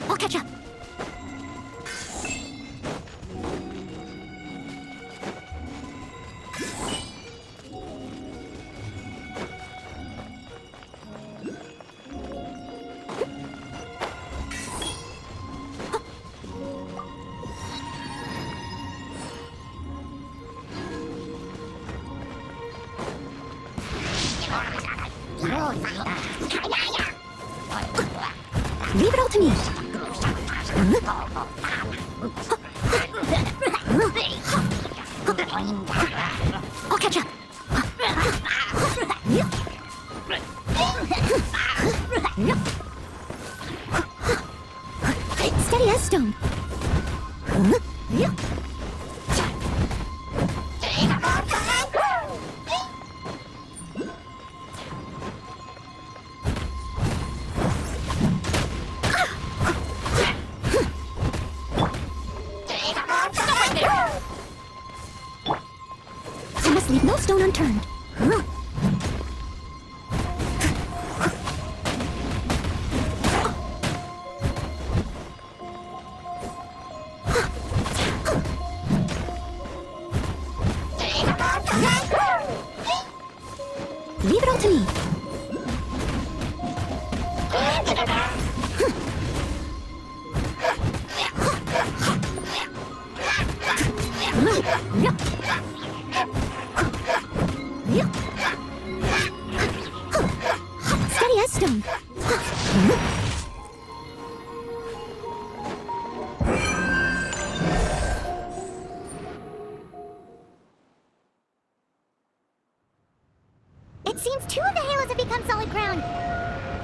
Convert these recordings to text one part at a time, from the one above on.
I'll catch up. Leave it all to me. I'll catch up. Steady as stone. Leave no stone unturned. Leave it all to me. Steady as stone. It seems 2 of the halos have become solid ground.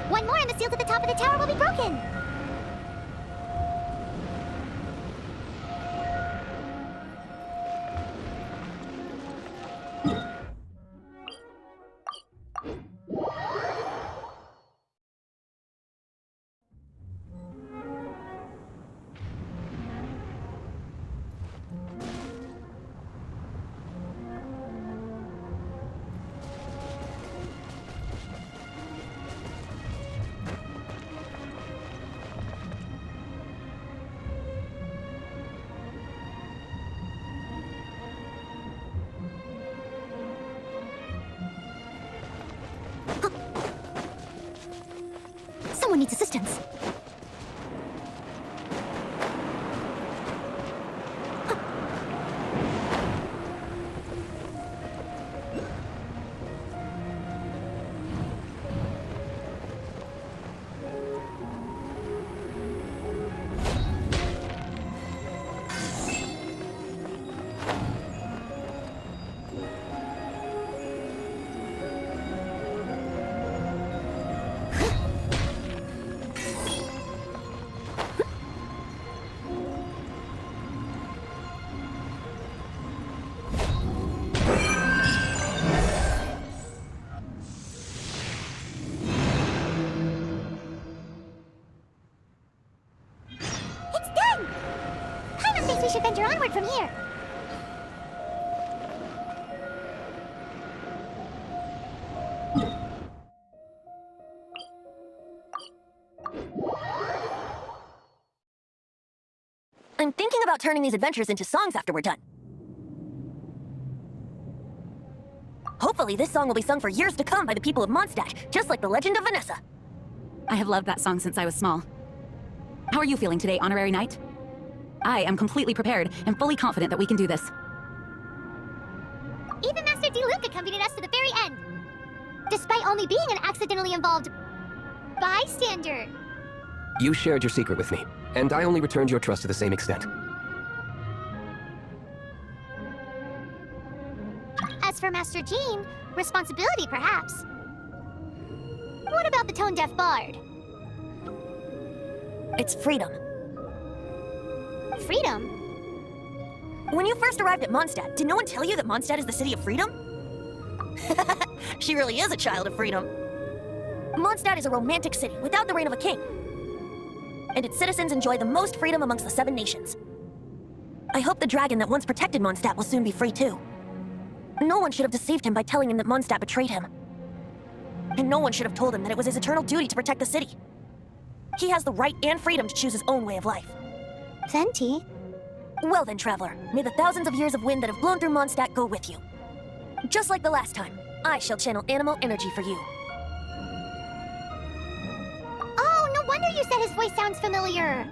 One more and the seals at the top of the tower will be broken. Someone needs assistance. We should venture onward from here. I'm thinking about turning these adventures into songs after we're done. Hopefully this song will be sung for years to come by the people of Mondstadt, just like the legend of Vanessa. I have loved that song since I was small. How are you feeling today, Honorary Knight? I am completely prepared and fully confident that we can do this. Even Master Diluc accompanied us to the very end, despite only being an accidentally involved bystander. You shared your secret with me, and I only returned your trust to the same extent. As for Master Jean, responsibility perhaps. What about the tone-deaf bard? It's freedom. Freedom? When you first arrived at Mondstadt, did no one tell you that Mondstadt is the city of freedom? She really is a child of freedom. Mondstadt is a romantic city without the reign of a king. And its citizens enjoy the most freedom amongst the 7 nations. I hope the dragon that once protected Mondstadt will soon be free too. No one should have deceived him by telling him that Mondstadt betrayed him. And no one should have told him that it was his eternal duty to protect the city. He has the right and freedom to choose his own way of life. Venti? Well then, Traveler, may the thousands of years of wind that have blown through Mondstadt go with you. Just like the last time, I shall channel animal energy for you. Oh, no wonder you said his voice sounds familiar.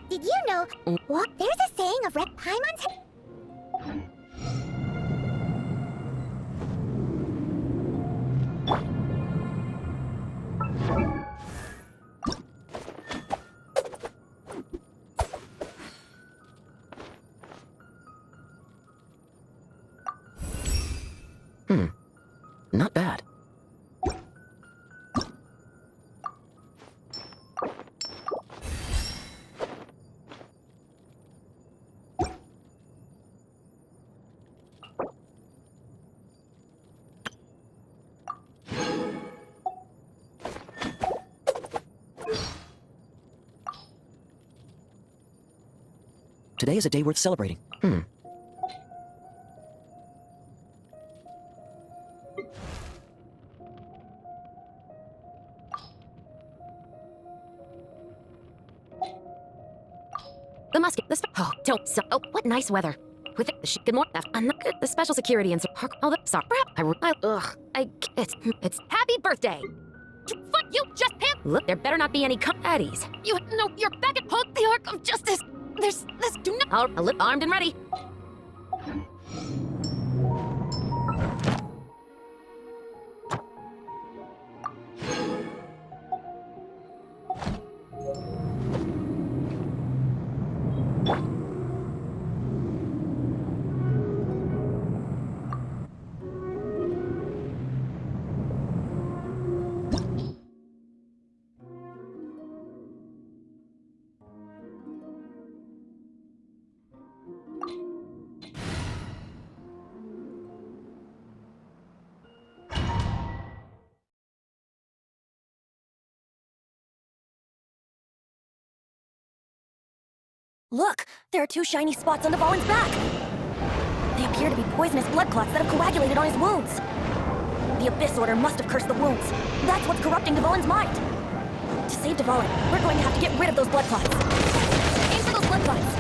Did you know? What? There's a saying of Red Paimon's. Not bad. Today is a day worth celebrating. The musket, oh, don't, so, oh, what nice weather. with it. Good morning. I'm not good. The special security and support. Oh, sorry. It's happy birthday. What? You just can't. Look, there better not be any baddies. You know, you're back at home. The Ark of Justice. There's this. Do not. I'll live armed and ready. Look, there are 2 shiny spots on Devalin's back. They appear to be poisonous blood clots that have coagulated on his wounds. The Abyss Order must have cursed the wounds. That's what's corrupting Devalin's mind. To save Devalin, we're going to have to get rid of those blood clots. Aim for those blood clots.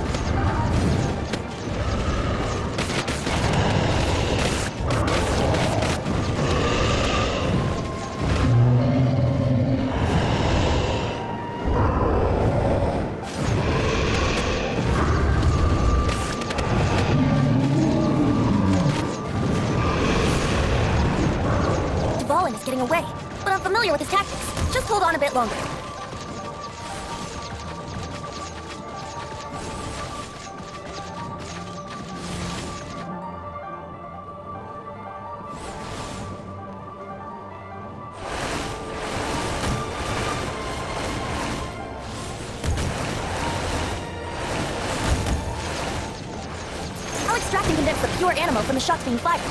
Getting away, but I'm familiar with his tactics. Just hold on a bit longer. I'll extract and condense the pure animal from the shots being fired.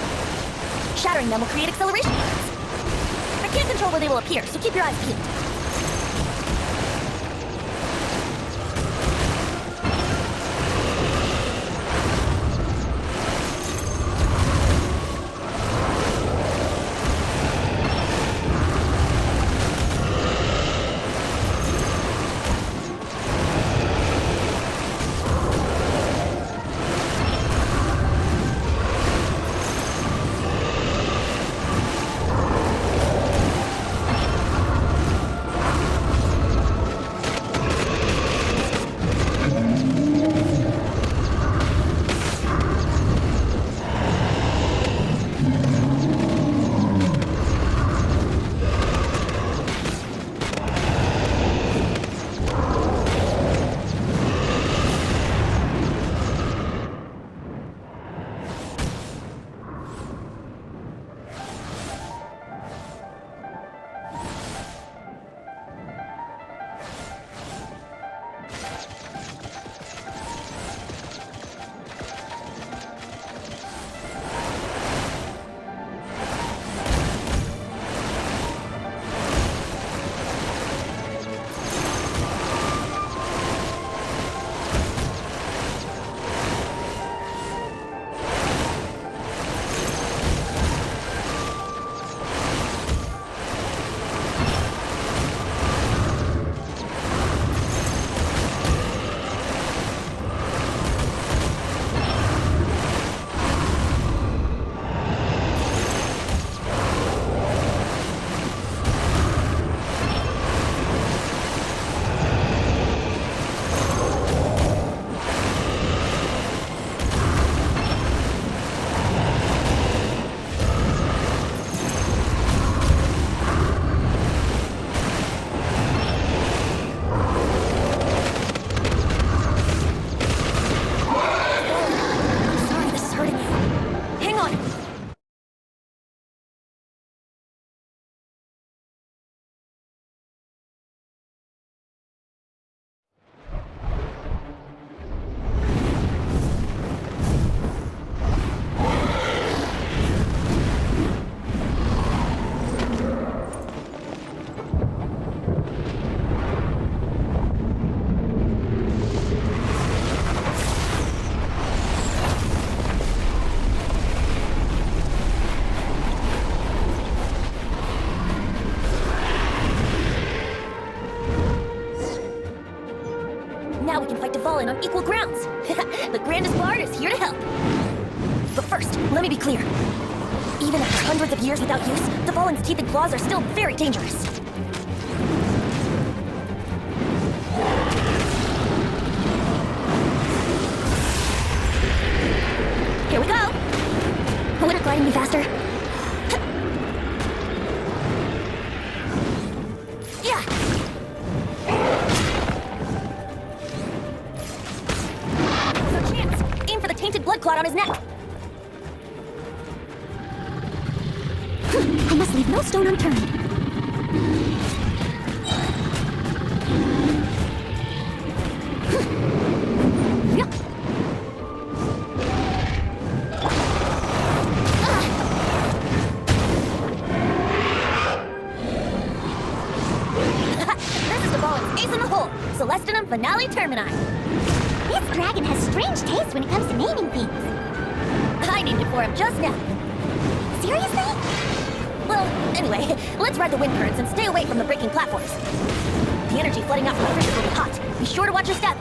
Shattering them will create acceleration points. I can't control where they will appear, so keep your eyes peeled. all in on equal grounds. The grandest bard is here to help. But first, let me be clear. Even after hundreds of years without use, the Fallen's teeth and claws are still very dangerous. Here we go! Wouldn't gliding be faster? Yeah! Now's our chance! Aim for the tainted blood clot on his neck! I must leave no stone unturned. This is the Fallen's ace in the hole! Celestinum Finale Termini! This dragon has strange taste when it comes to naming things. I named it for him just now. Seriously? Well, anyway, let's ride the wind currents and stay away from the breaking platforms. The energy flooding out from the fissure will be hot. Be sure to watch your step.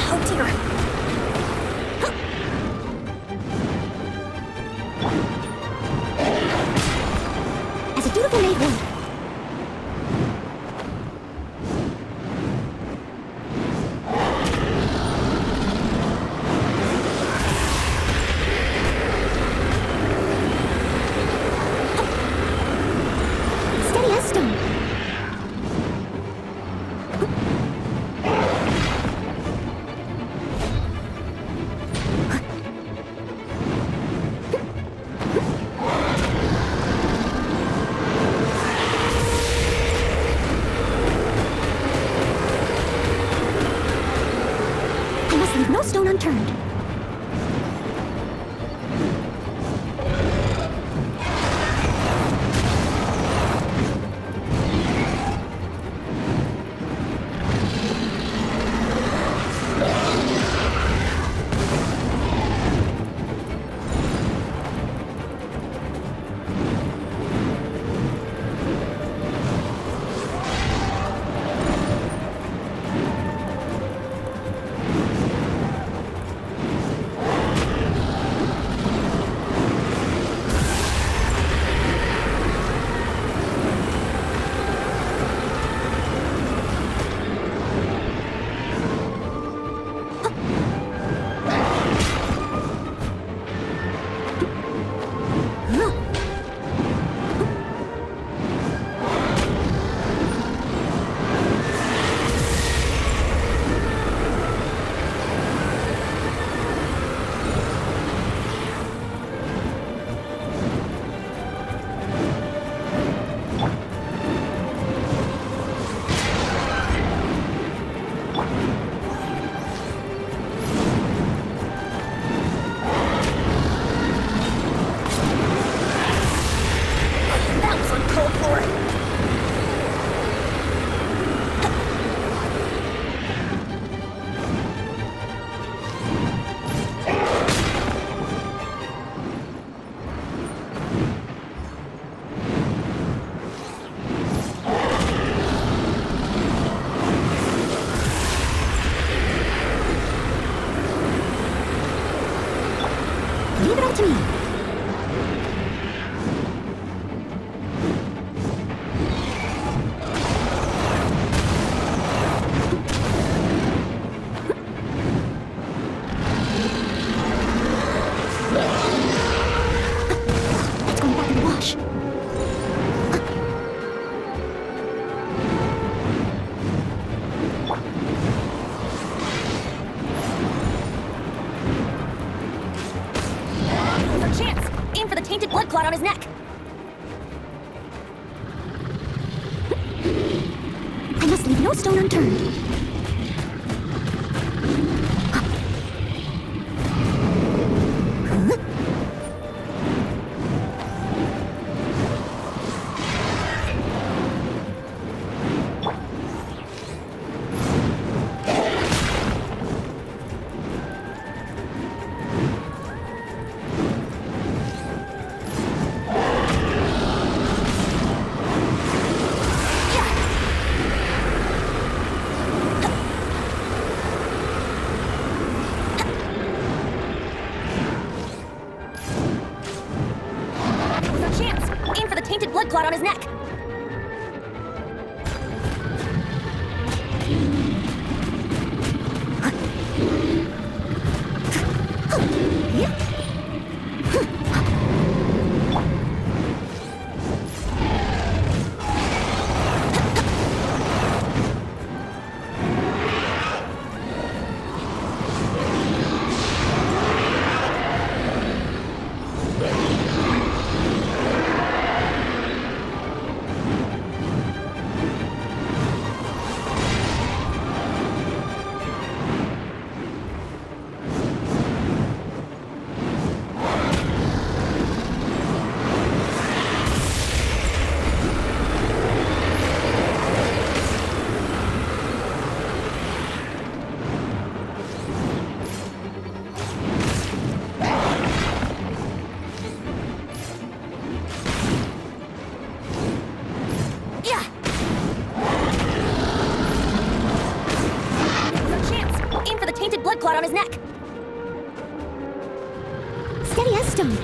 Oh dear. As a dutiful maid would. Steady as stone. I must leave no stone unturned. That was uncalled for. Leave it all to me. That's going back in the wash. Now's our chance! Aim for the tainted blood clot on his neck! I must leave no stone unturned. tainted blood clot on his neck. Blood clot on his neck. Steady as stone.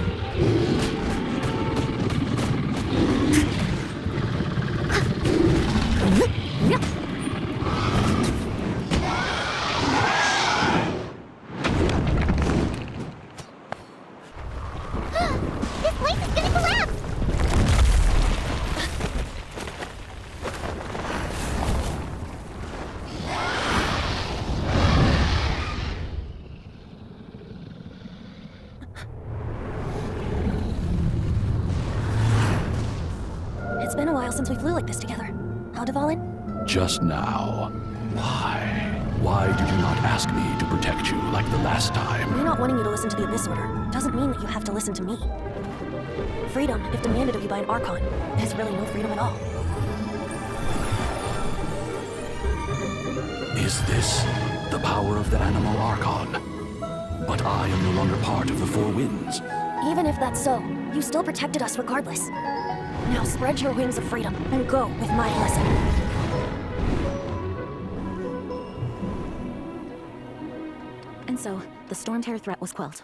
This place is gonna collapse! It's been a while since we flew like this together. How, Dvalin? Just now. Why? Why did you not ask me to protect you like the last time? Me not wanting you to listen to the Abyss Order doesn't mean that you have to listen to me. Freedom, if demanded of you by an Archon, is really no freedom at all. Is this the power of the animal Archon? But I am no longer part of the Four Winds. Even if that's so, you still protected us regardless. Now spread your wings of freedom and go with my blessing. And so, the Stormterror threat was quelled.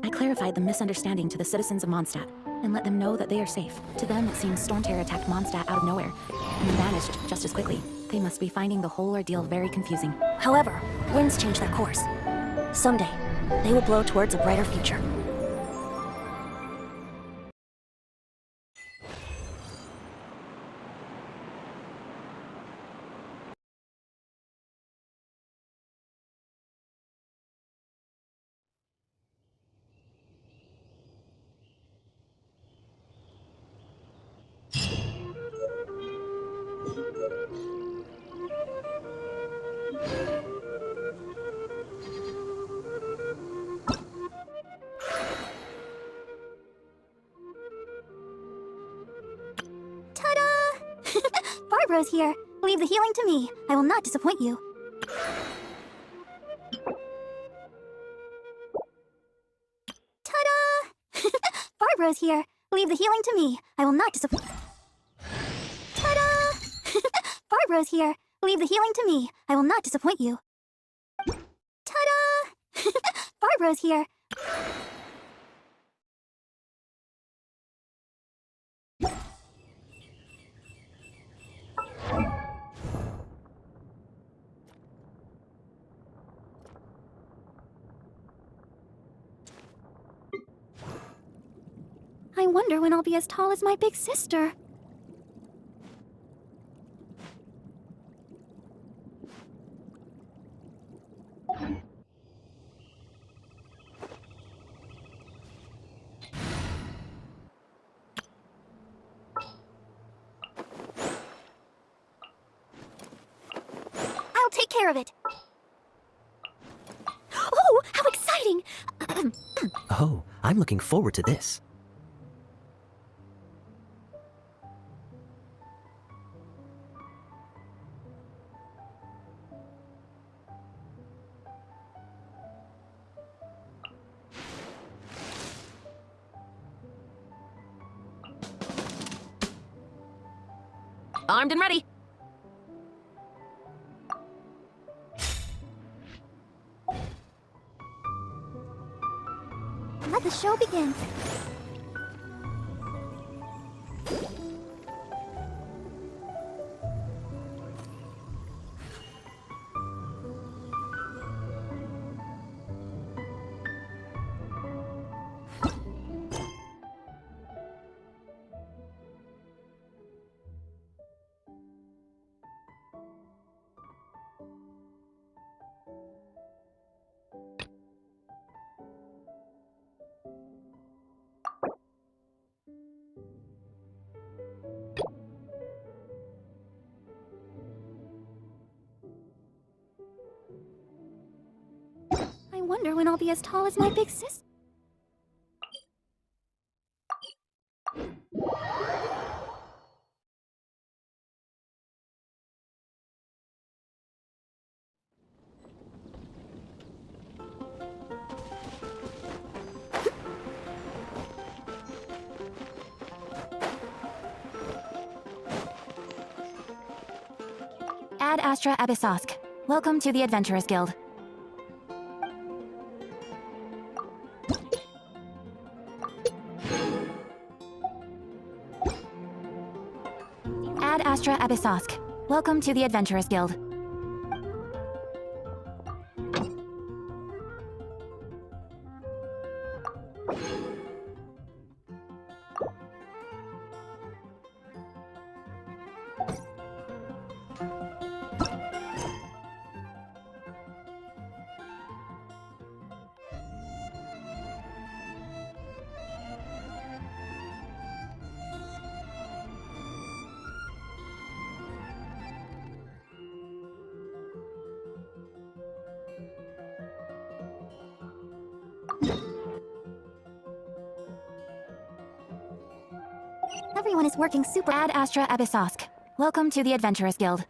I clarified the misunderstanding to the citizens of Mondstadt, and let them know that they are safe. To them, it seems Stormterror attacked Mondstadt out of nowhere, and vanished just as quickly. They must be finding the whole ordeal very confusing. However, winds change their course. Someday, they will blow towards a brighter future. Barbara's here. Leave the healing to me. I will not disappoint you. Ta-da! Barbara's here. Leave the healing to me. I will not disappoint. Ta-da! Barbara's here. Leave the healing to me. I will not disappoint you. Ta-da! Barbara's here. I wonder when I'll be as tall as my big sister. I'll take care of it. Oh, how exciting! Oh, I'm looking forward to this. Armed and ready. Let the show begin. wonder when I'll be as tall as my big sis. Ad Astra Abyssosk. Welcome to the Adventurers Guild. Ad Astra Abyssosk. Welcome to the Adventurers Guild. Everyone is working super. Ad Astra Abyssosk. Welcome to the Adventurers Guild.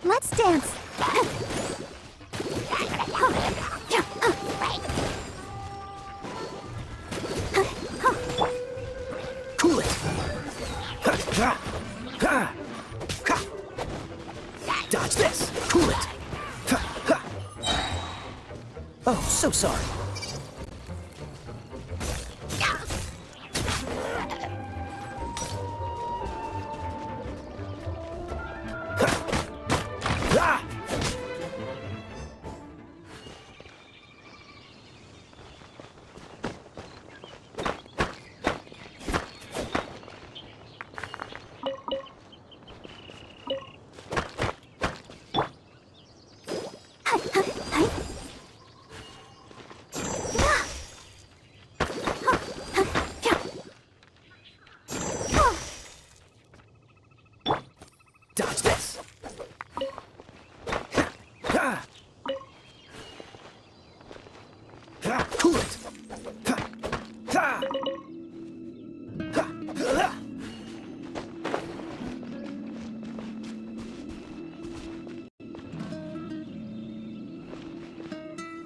Let's dance. Cool it! Dodge this! Cool it! Oh, so sorry. Dodge this! Cool it!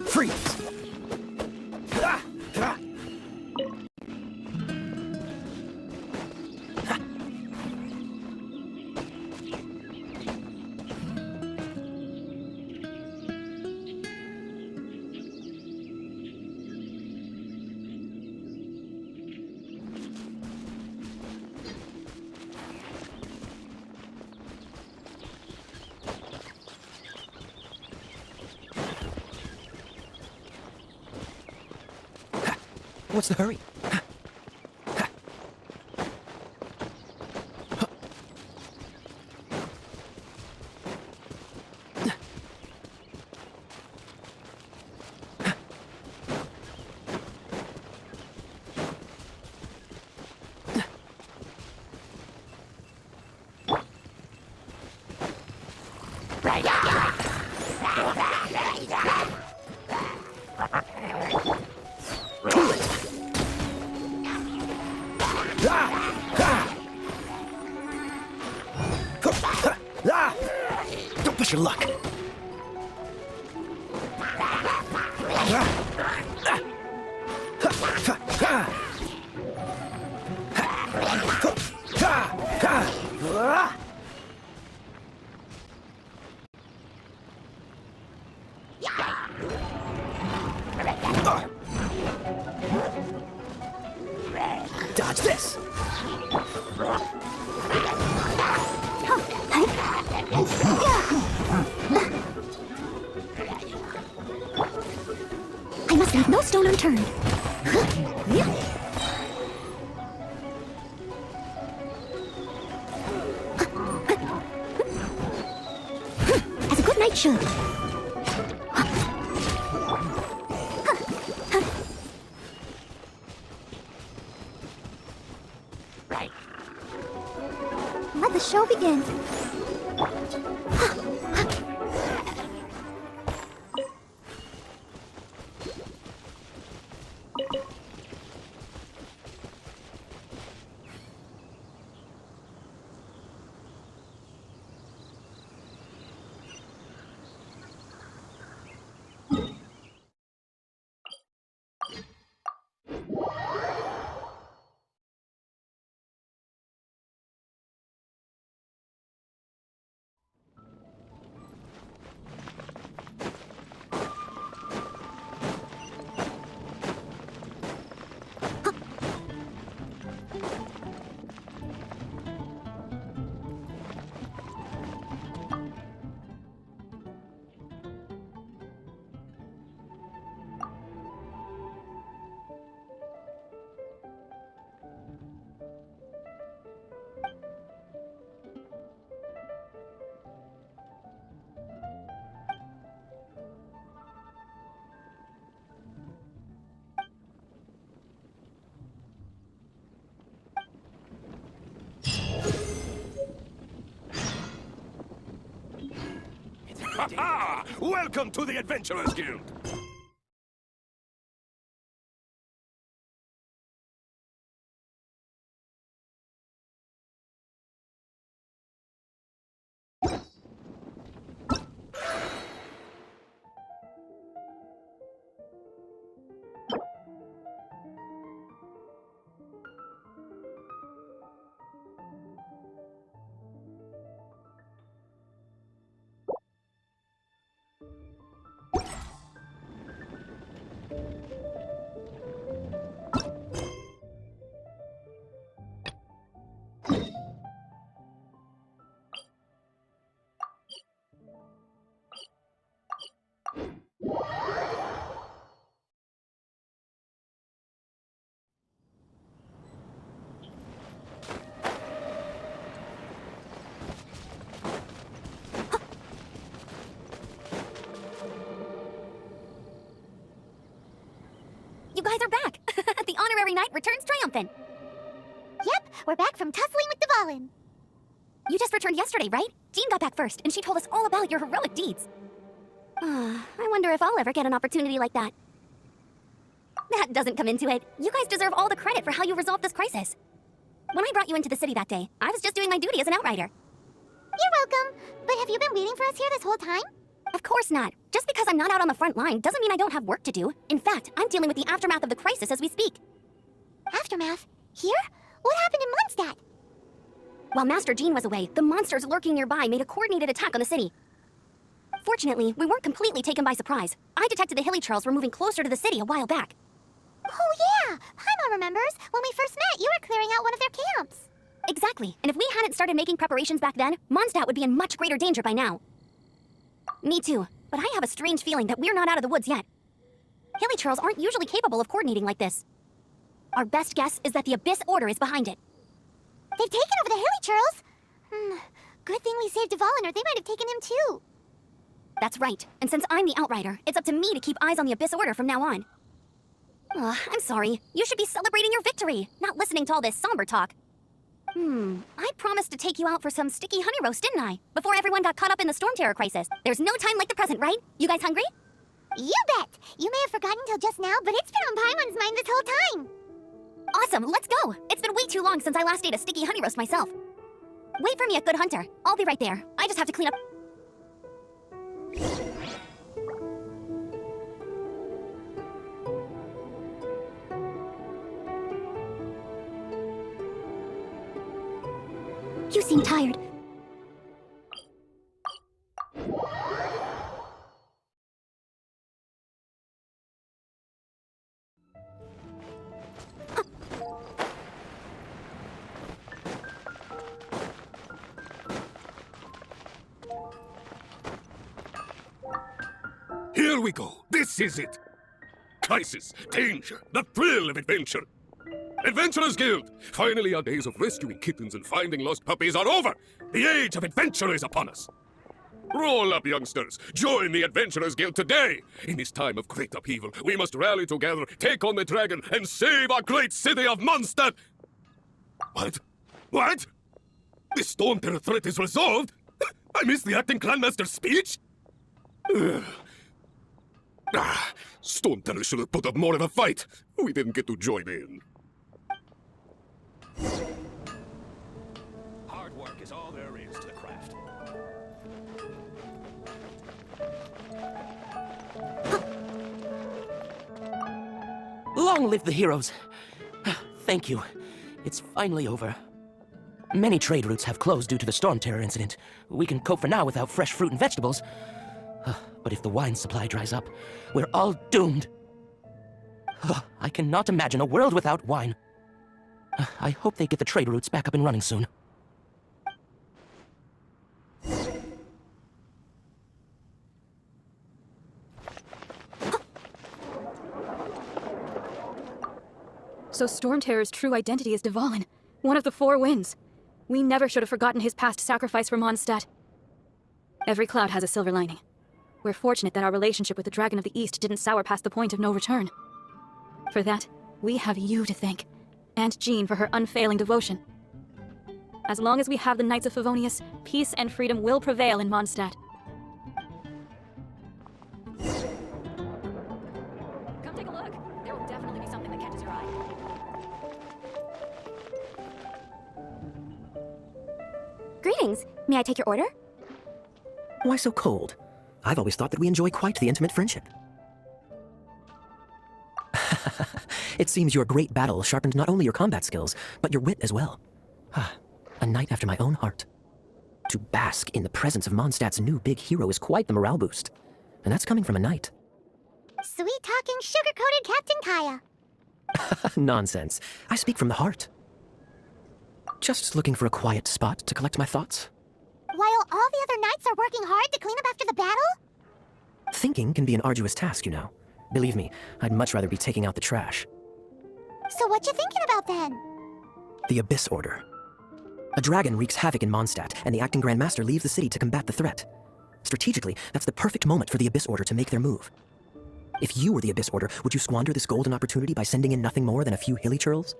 Freeze! What's the hurry? Test your luck. Dodge this! I must leave no stone unturned. As a good knight should. Let the show begin. Ha! Welcome to the Adventurers Guild! You guys are back! The honorary knight returns triumphant. Yep, we're back from tussling with Dvalin. You just returned yesterday, right? Jean got back first, and she told us all about your heroic deeds. I wonder if I'll ever get an opportunity like that. That doesn't come into it. You guys deserve all the credit for how you resolved this crisis. When I brought you into the city that day, I was just doing my duty as an outrider. You're welcome. But have you been waiting for us here this whole time? Of course not. Just because I'm not out on the front line doesn't mean I don't have work to do. In fact, I'm dealing with the aftermath of the crisis as we speak. Aftermath? Here? What happened in Mondstadt? While Master Jean was away, the monsters lurking nearby made a coordinated attack on the city. Fortunately, we weren't completely taken by surprise. I detected the Hilly Churls were moving closer to the city a while back. Oh yeah! Paimon remembers. When we first met, you were clearing out one of their camps. Exactly. And if we hadn't started making preparations back then, Mondstadt would be in much greater danger by now. Me too, but I have a strange feeling that we're not out of the woods yet. Hilly Churls aren't usually capable of coordinating like this. Our best guess is that the Abyss Order is behind it. They've taken over the Hilly Churls? Good thing we saved Dvalin, or they might have taken him too. That's right, and since I'm the Outrider, it's up to me to keep eyes on the Abyss Order from now on. I'm sorry. You should be celebrating your victory, not listening to all this somber talk. I promised to take you out for some sticky honey roast, didn't I? Before everyone got caught up in the Storm Terror crisis. There's no time like the present, right? You guys hungry? You bet! You may have forgotten till just now, but it's been on Paimon's mind this whole time. Awesome, let's go! It's been way too long since I last ate a sticky honey roast myself. Wait for me at Good Hunter. I'll be right there. I just have to clean up... You seem tired. Here we go. This is it. Crisis, danger, the thrill of adventure. Adventurers Guild! Finally, our days of rescuing kittens and finding lost puppies are over! The age of adventure is upon us! Roll up, youngsters! Join the Adventurers Guild today! In this time of great upheaval, we must rally together, take on the dragon, and save our great city of Mondstadt! What? What? The Storm Terror threat is resolved? I missed the acting Clanmaster's speech? Storm Terror should have put up more of a fight. We didn't get to join in. Hard work is all there is to the craft. Long live the heroes. Thank you. It's finally over. Many trade routes have closed due to the Storm Terror incident. We can cope for now without fresh fruit and vegetables. But if the wine supply dries up, we're all doomed. I cannot imagine a world without wine. I hope they get the trade routes back up and running soon. So Storm Terror's true identity is Dvalin, one of the Four Winds. We never should have forgotten his past sacrifice for Mondstadt. Every cloud has a silver lining. We're fortunate that our relationship with the Dragon of the East didn't sour past the point of no return. For that, we have you to thank, and Jean for her unfailing devotion. As long as we have the Knights of Favonius, peace and freedom will prevail in Mondstadt. Come take a look. There will definitely be something that catches your eye. Greetings. May I take your order? Why so cold? I've always thought that we enjoy quite the intimate friendship. It seems your great battle sharpened not only your combat skills, but your wit as well. A knight after my own heart. To bask in the presence of Mondstadt's new big hero is quite the morale boost. And that's coming from a knight. Sweet-talking, sugar-coated Captain Kaya. Nonsense. I speak from the heart. Just looking for a quiet spot to collect my thoughts. While all the other knights are working hard to clean up after the battle? Thinking can be an arduous task, you know. Believe me, I'd much rather be taking out the trash. So what you thinking about then? The Abyss Order. A dragon wreaks havoc in Mondstadt, and the acting Grand Master leaves the city to combat the threat. Strategically, that's the perfect moment for the Abyss Order to make their move. If you were the Abyss Order, would you squander this golden opportunity by sending in nothing more than a few hilly churls?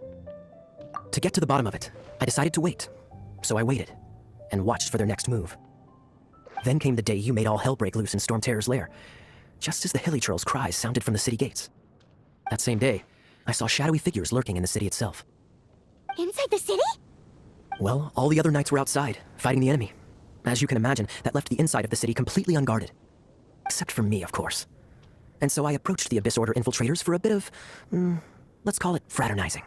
To get to the bottom of it, I decided to wait. So I waited, and watched for their next move. Then came the day you made all hell break loose in Storm Terror's lair, just as the hilly churls' cries sounded from the city gates. That same day, I saw shadowy figures lurking in the city itself. Inside the city? Well, all the other knights were outside, fighting the enemy. As you can imagine, that left the inside of the city completely unguarded. Except for me, of course. And so I approached the Abyss Order infiltrators for a bit of, let's call it fraternizing.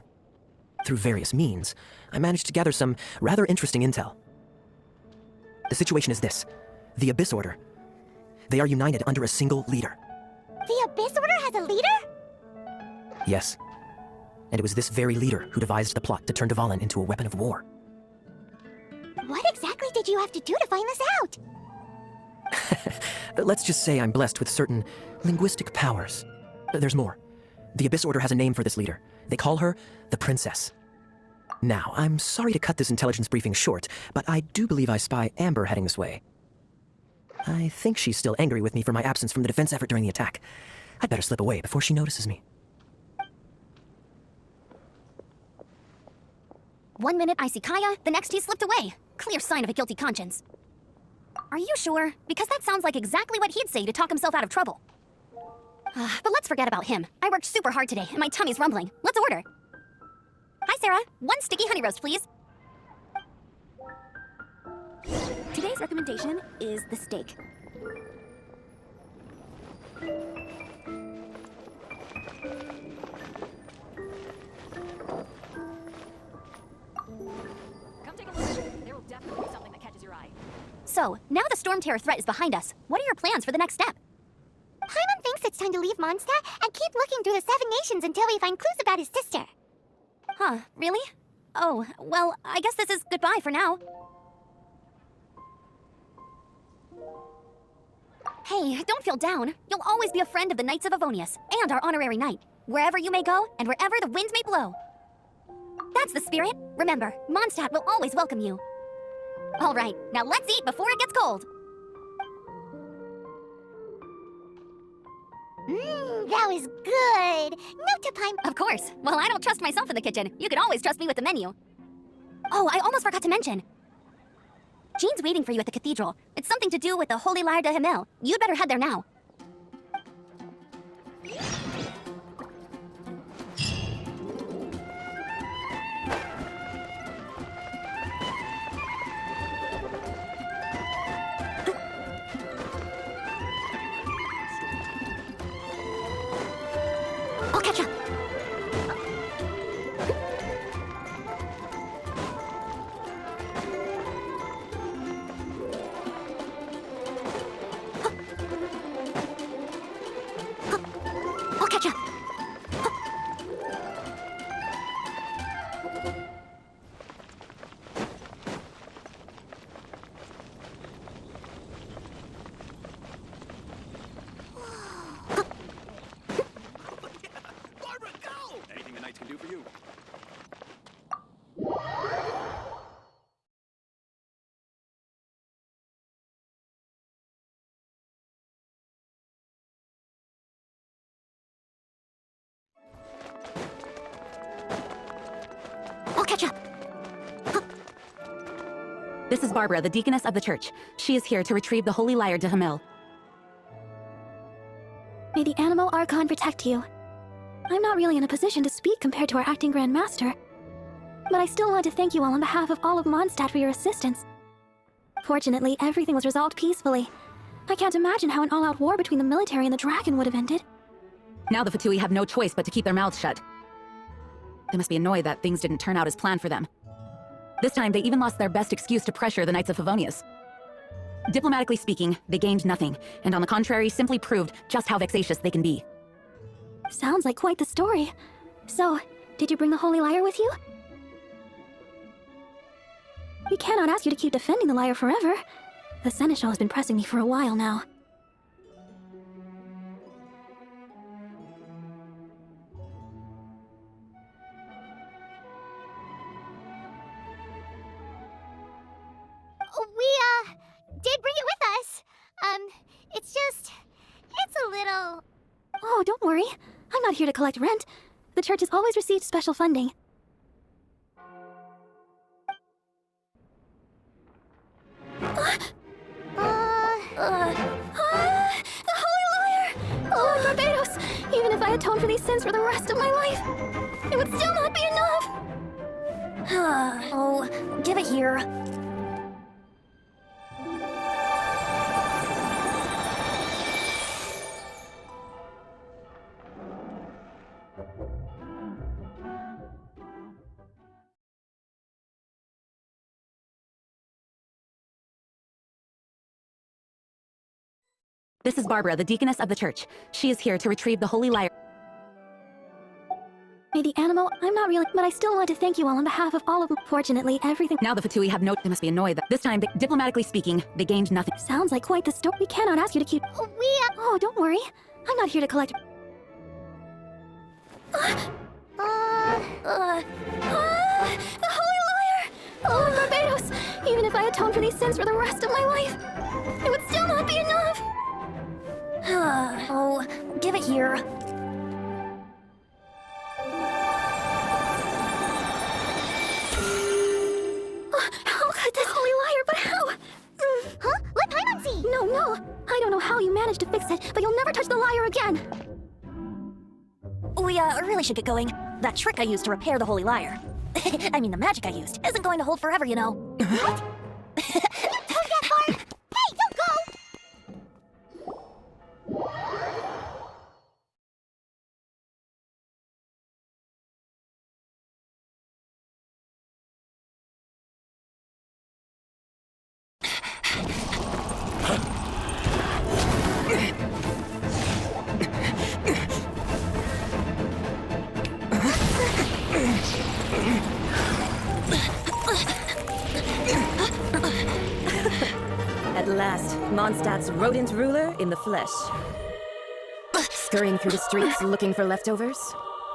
Through various means, I managed to gather some rather interesting intel. The situation is this. The Abyss Order. They are united under a single leader. The Abyss Order has a leader? Yes. And it was this very leader who devised the plot to turn Dvalin into a weapon of war. What exactly did you have to do to find this out? Let's just say I'm blessed with certain linguistic powers. There's more. The Abyss Order has a name for this leader. They call her the Princess. Now, I'm sorry to cut this intelligence briefing short, but I do believe I spy Amber heading this way. I think she's still angry with me for my absence from the defense effort during the attack. I'd better slip away before she notices me. 1 minute I see Kaya, the next he slipped away. Clear sign of a guilty conscience. Are you sure? Because that sounds like exactly what he'd say to talk himself out of trouble. But let's forget about him. I worked super hard today, and my tummy's rumbling. Let's order. Hi, Sarah. 1 sticky honey roast, please. Today's recommendation is the steak. Come take a look. There will definitely So, now the Storm Terror threat is behind us. What are your plans for the next step? Paimon thinks it's time to leave Mondstadt and keep looking through the Seven Nations until we find clues about his sister. Huh, really? Oh, well, I guess this is goodbye for now. Hey, don't feel down. You'll always be a friend of the Knights of Avonius, and our honorary knight, wherever you may go, and wherever the winds may blow. That's the spirit. Remember, Mondstadt will always welcome you. All right, now let's eat before it gets cold. That was good. Note to Paimon. Of course. Well, I don't trust myself in the kitchen. You can always trust me with the menu. Oh, I almost forgot to mention. Jean's waiting for you at the cathedral. It's something to do with the Holy Lyre de Himmel. You'd better head there now. I'll catch up. I'll catch up. Barbara, go! Anything the Knights can do for you. I'll catch up. This is Barbara, the deaconess of the church. She is here to retrieve the Holy Lyre de Himmel. May the Animo Archon protect you. I'm not really in a position to speak compared to our acting Grand Master, but I still want to thank you all on behalf of all of Mondstadt for your assistance. Fortunately, everything was resolved peacefully. I can't imagine how an all-out war between the military and the dragon would have ended. Now the Fatui have no choice but to keep their mouths shut. They must be annoyed that things didn't turn out as planned for them. This time, they even lost their best excuse to pressure the Knights of Favonius. Diplomatically speaking, they gained nothing, and on the contrary, simply proved just how vexatious they can be. Sounds like quite the story. So, did you bring the Holy Lyre with you? We cannot ask you to keep defending the lyre forever. The Seneschal has been pressing me for a while now. We, did bring it with us. It's a little... Oh, don't worry. I'm not here to collect rent. The church has always received special funding. The Holy Lyre! Oh, Barbados! Even if I atoned for these sins for the rest of my life, it would still not be enough! Oh, give it here. This is Barbara, the deaconess of the church. She is here to retrieve the Holy Lyre. May the Animo... I'm not really... But I still want to thank you all on behalf of all of them. Fortunately, everything... Now the Fatui have no... They must be annoyed that this time, diplomatically speaking, they gained nothing. Sounds like quite the story. We cannot ask you to keep... Oh, don't worry. I'm not here to collect... The Holy Lyre! Oh, Barbados! Even if I atoned for these sins for the rest of my life, it would still not be enough! Oh, give it here. How could this Holy Lyre, but how? Huh? Let Paimon see! No. I don't know how you managed to fix it, but you'll never touch the lyre again! We, really should get going. That trick I used to repair the Holy Lyre. I mean, the magic I used isn't going to hold forever, you know. What? Don't go that far! Hey, don't go! Mondstadt's rodent ruler in the flesh. Scurrying through the streets looking for leftovers?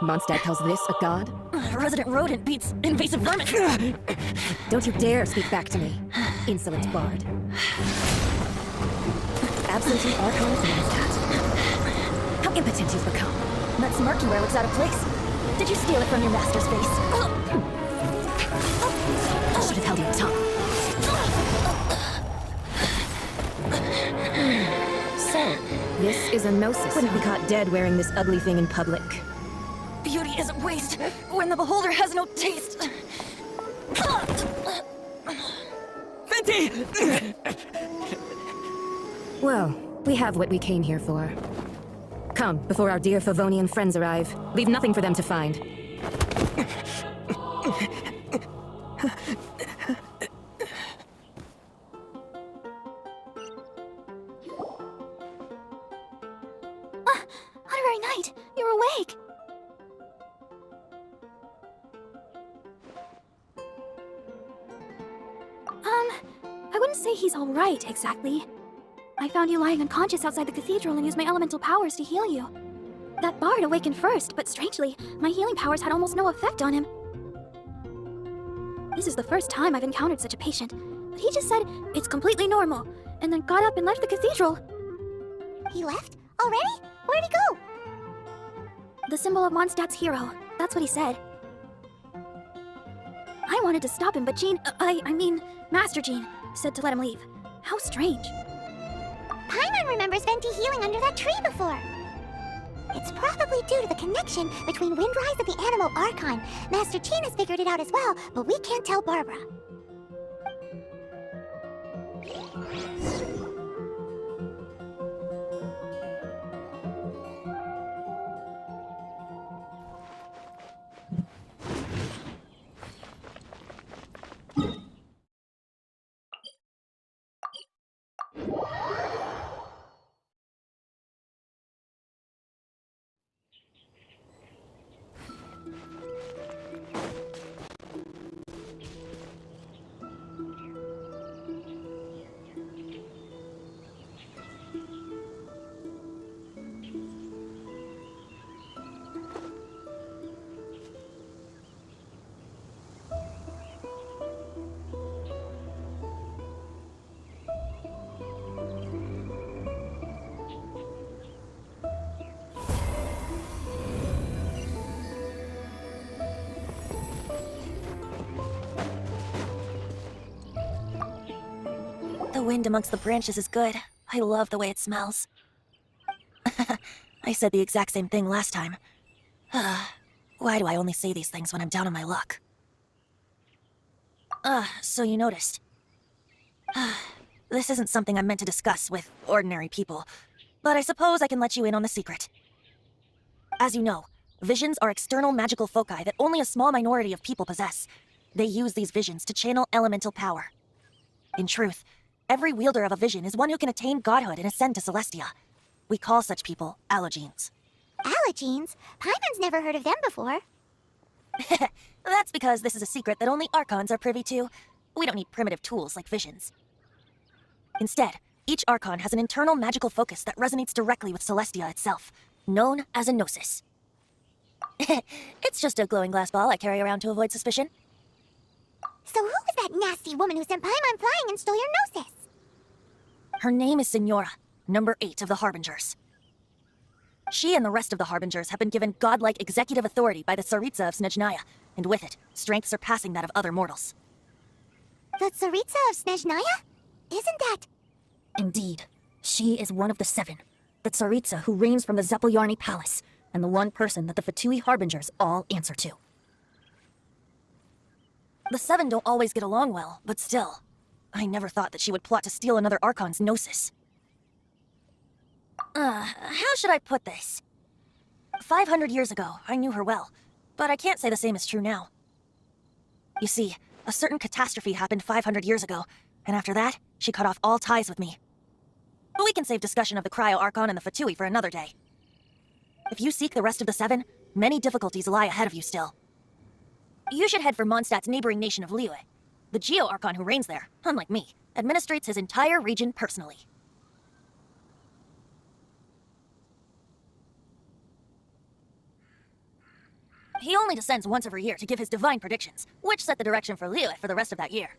Mondstadt calls this a god? Resident rodent beats invasive vermin. Don't you dare speak back to me, insolent bard. Absentee Archon of Mondstadt. How impotent you've become. That smirky looks out of place. Did you steal it from your master's face? I should have held your tongue. So, this is a gnosis. Wouldn't be caught dead wearing this ugly thing in public. Beauty isn't waste when the beholder has no taste. Venti! Well, we have what we came here for. Come, before our dear Favonian friends arrive. Leave nothing for them to find. Honorary Knight, you're awake! I wouldn't say he's alright, exactly. I found you lying unconscious outside the cathedral and used my elemental powers to heal you. That bard awakened first, but strangely, my healing powers had almost no effect on him. This is the first time I've encountered such a patient, but he just said it's completely normal, and then got up and left the cathedral. He left? Already? Where'd he go? The symbol of Mondstadt's hero. That's what he said. I wanted to stop him, but I mean, Master Jean, said to let him leave. How strange. Paimon remembers Venti healing under that tree before. It's probably due to the connection between Windrise and the Animal Archon. Master Jean has figured it out as well, but we can't tell Barbara. The wind amongst the branches is good. I love the way it smells. I said the exact same thing last time. Why do I only say these things when I'm down on my luck? So you noticed. This isn't something I'm meant to discuss with ordinary people, but I suppose I can let you in on the secret. As you know, visions are external magical foci that only a small minority of people possess. They use these visions to channel elemental power. In truth, every wielder of a vision is one who can attain godhood and ascend to Celestia. We call such people allogenes. Allogenes? Paimon's never heard of them before. That's because this is a secret that only Archons are privy to. We don't need primitive tools like visions. Instead, each Archon has an internal magical focus that resonates directly with Celestia itself, known as a gnosis. It's just a glowing glass ball I carry around to avoid suspicion. So who was that nasty woman who sent Paimon flying and stole your gnosis? Her name is Signora, number 8 of the Harbingers. She and the rest of the Harbingers have been given godlike executive authority by the Tsaritsa of Snezhnaya, and with it, strength surpassing that of other mortals. The Tsaritsa of Snezhnaya? Isn't that... Indeed. She is one of the 7, the Tsaritsa who reigns from the Zeppeljärni Palace, and the one person that the Fatui Harbingers all answer to. The 7 don't always get along well, but still. I never thought that she would plot to steal another Archon's gnosis. How should I put this? 500 years ago, I knew her well, but I can't say the same is true now. You see, a certain catastrophe happened 500 years ago, and after that, she cut off all ties with me. But we can save discussion of the Cryo-Archon and the Fatui for another day. If you seek the rest of the 7, many difficulties lie ahead of you still. You should head for Mondstadt's neighboring nation of Liyue. The Geo-Archon who reigns there, unlike me, administrates his entire region personally. He only descends once every year to give his divine predictions, which set the direction for Liyue for the rest of that year.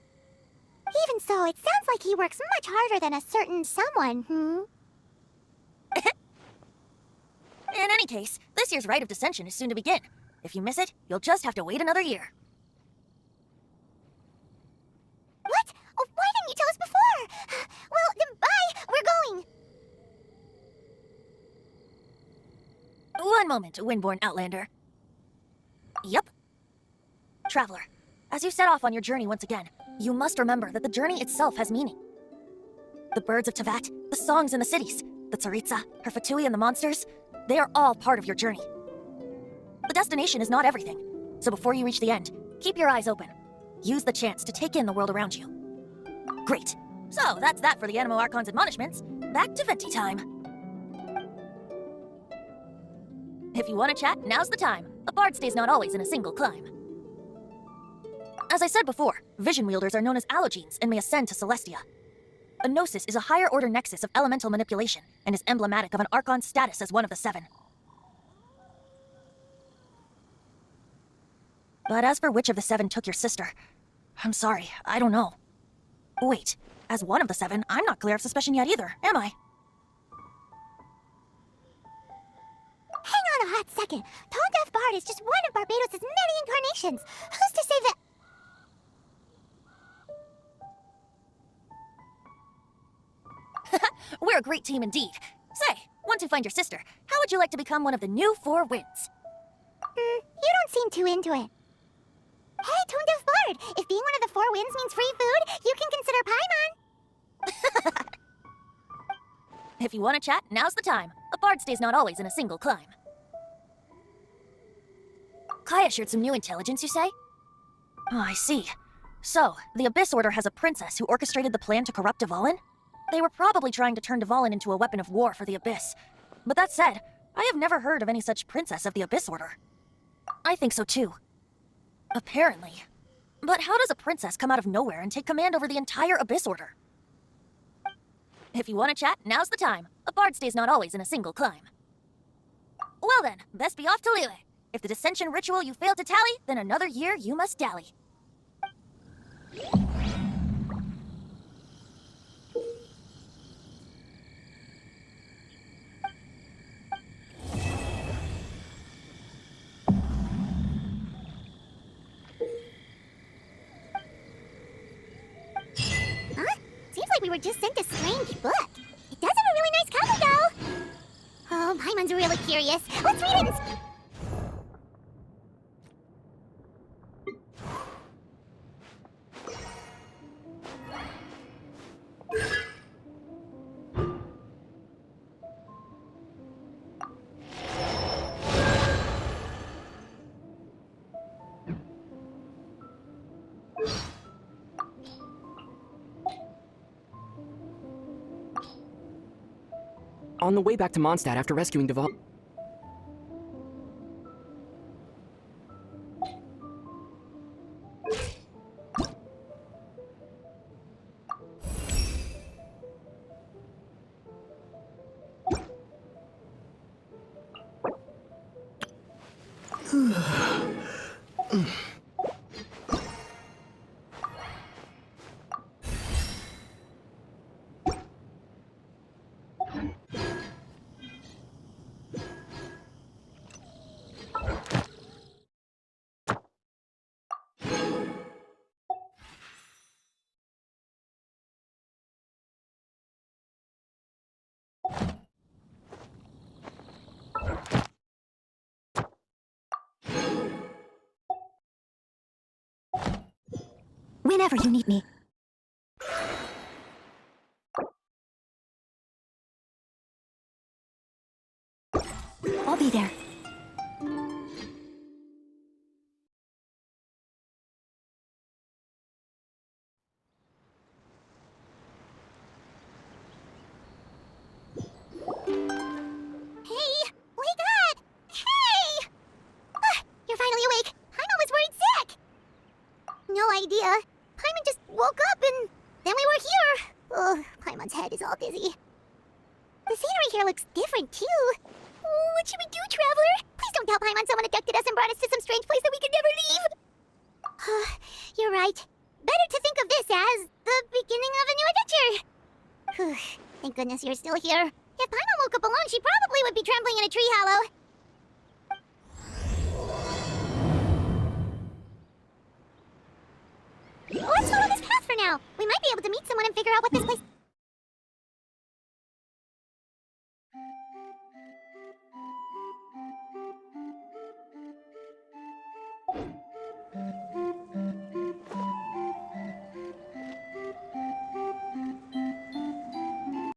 Even so, it sounds like he works much harder than a certain someone, In any case, this year's Rite of Descension is soon to begin. If you miss it, you'll just have to wait another year. What? Oh, why didn't you tell us before? Well, then bye! We're going! One moment, Windborn Outlander. Yep. Traveler, as you set off on your journey once again, you must remember that the journey itself has meaning. The birds of Tevat, the songs in the cities, the Tsaritsa, her Fatui and the monsters, they are all part of your journey. The destination is not everything, so before you reach the end, keep your eyes open. Use the chance to take in the world around you. Great. So, that's that for the Animo Archon's admonishments. Back to Venti time. If you want to chat, now's the time. A bard stays not always in a single climb. As I said before, vision wielders are known as allogenes and may ascend to Celestia. A Gnosis is a higher-order nexus of elemental manipulation and is emblematic of an Archon's status as one of the seven. But as for which of the seven took your sister, I'm sorry, I don't know. Wait, as one of the seven, I'm not clear of suspicion yet either, am I? Hang on a hot second. Tone Deaf Bard is just one of Barbados' many incarnations. Who's to say that... We're a great team indeed. Say, once you find your sister, how would you like to become one of the new Four Winds? You don't seem too into it. Hey, Tone Deaf Bard! If being one of the Four Winds means free food, you can consider Paimon. If you want to chat, now's the time. A bard stays not always in a single climb. Kaya shared some new intelligence, you say? Oh, I see. So, the Abyss Order has a princess who orchestrated the plan to corrupt Dvalin? They were probably trying to turn Dvalin into a weapon of war for the Abyss. But that said, I have never heard of any such princess of the Abyss Order. I think so too. Apparently. But how does a princess come out of nowhere and take command over the entire Abyss Order? If you want to chat, now's the time. A bard stays not always in a single climb. Well then, best be off to Liyue. If the Descension ritual you failed to tally, then another year you must dally. Seems like we were just sent a strange book. It does have a really nice cover, though. Oh, Paimon's really curious. Let's read it. On the way back to Mondstadt after rescuing Dvalin... Whenever you need me. I'll be there. Hey! Wake up! Hey! You're finally awake. I'm almost worried sick. No idea. Paimon just woke up and then we were here. Oh, Paimon's head is all dizzy. The scenery here looks different too. What should we do, Traveler? Please Please don't tell Paimon someone abducted us and brought us to some strange place that we could never leave. You're right. Better to think of this as the beginning of a new adventure. Thank goodness you're still here. If Paimon woke up alone, she probably would be trembling in a tree hollow. Let's follow this path for now. We might be able to meet someone and figure out what this place...